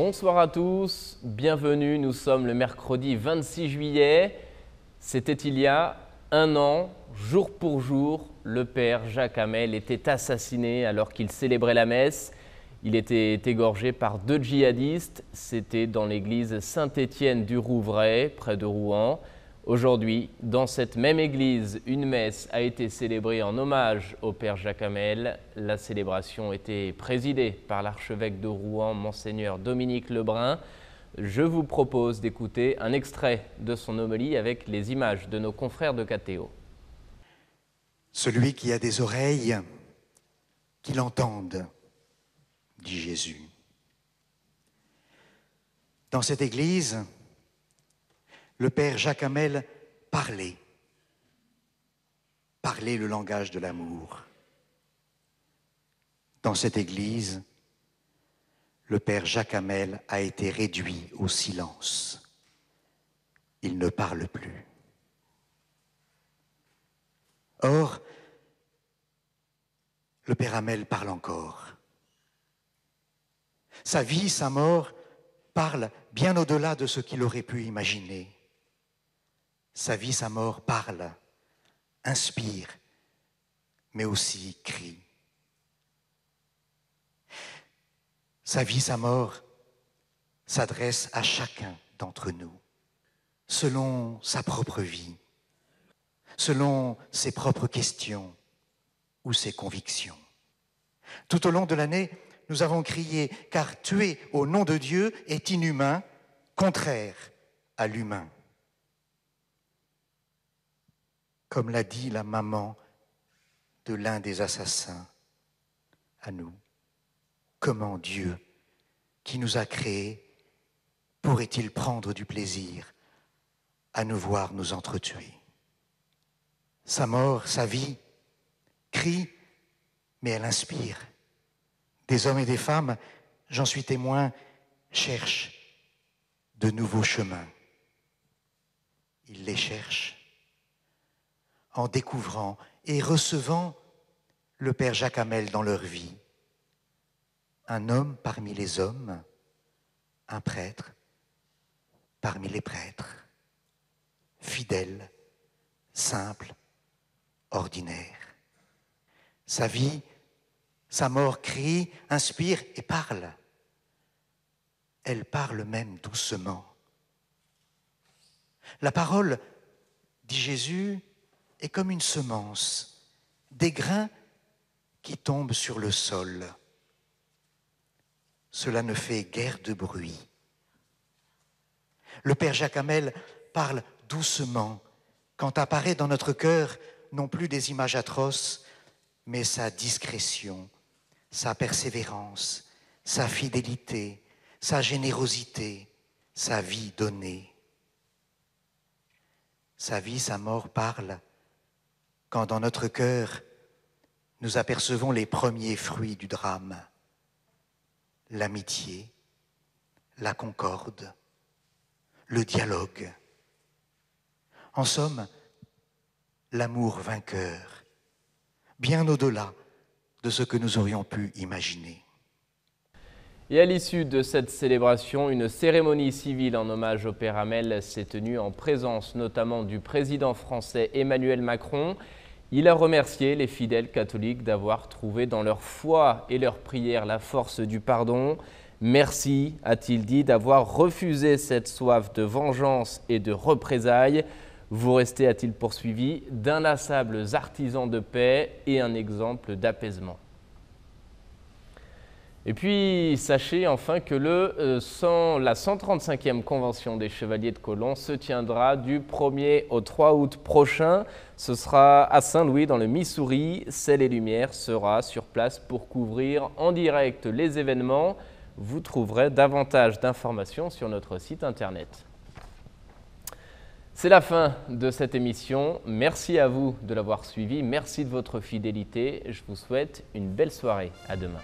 Bonsoir à tous, bienvenue, nous sommes le mercredi 26 juillet. C'était il y a un an, jour pour jour, le père Jacques Hamel était assassiné alors qu'il célébrait la messe. Il était égorgé par 2 djihadistes, c'était dans l'église Saint-Étienne du Rouvray, près de Rouen. Aujourd'hui, dans cette même église, une messe a été célébrée en hommage au père Jacques Hamel. La célébration était présidée par l'archevêque de Rouen, Monseigneur Dominique Lebrun. Je vous propose d'écouter un extrait de son homélie avec les images de nos confrères de Catéo. Celui qui a des oreilles, qu'il entende, dit Jésus. Dans cette église, le père Jacques Hamel parlait le langage de l'amour. Dans cette église, le père Jacques Hamel a été réduit au silence. Il ne parle plus. Or, le père Hamel parle encore. Sa vie, sa mort parlent bien au-delà de ce qu'il aurait pu imaginer. Sa vie, sa mort parlent, inspirent, mais aussi crient. Sa vie, sa mort s'adresse à chacun d'entre nous, selon sa propre vie, selon ses propres questions ou ses convictions. Tout au long de l'année, nous avons crié « Car tuer au nom de Dieu est inhumain, contraire à l'humain ». Comme l'a dit la maman de l'un des assassins à nous. Comment Dieu, qui nous a créés, pourrait-il prendre du plaisir à nous voir nous entretuer? Sa mort, sa vie, crie, mais elle inspire. Des hommes et des femmes, j'en suis témoin, cherchent de nouveaux chemins. Ils les cherchent en découvrant et recevant le père Jacques Hamel dans leur vie. Un homme parmi les hommes, un prêtre parmi les prêtres, fidèle, simple, ordinaire. Sa vie, sa mort crie, inspire et parle. Elle parle même doucement. La parole, dit Jésus, est comme une semence, des grains qui tombent sur le sol. Cela ne fait guère de bruit. Le père Jacques Hamel parle doucement quand apparaît dans notre cœur non plus des images atroces, mais sa discrétion, sa persévérance, sa fidélité, sa générosité, sa vie donnée. Sa vie, sa mort parlent quand dans notre cœur, nous apercevons les premiers fruits du drame, l'amitié, la concorde, le dialogue. En somme, l'amour vainqueur, bien au-delà de ce que nous aurions pu imaginer. Et à l'issue de cette célébration, une cérémonie civile en hommage au père Hamel s'est tenue en présence notamment du président français Emmanuel Macron. Il a remercié les fidèles catholiques d'avoir trouvé dans leur foi et leur prière la force du pardon. Merci, a-t-il dit, d'avoir refusé cette soif de vengeance et de représailles. Vous restez, a-t-il poursuivi, d'inlassables artisans de paix et un exemple d'apaisement. Et puis, sachez enfin que la 135e convention des Chevaliers de Colomb se tiendra du 1er au 3 août prochain. Ce sera à Saint-Louis, dans le Missouri. Ciel et Lumière sera sur place pour couvrir en direct les événements. Vous trouverez davantage d'informations sur notre site internet. C'est la fin de cette émission. Merci à vous de l'avoir suivi. Merci de votre fidélité. Je vous souhaite une belle soirée. À demain.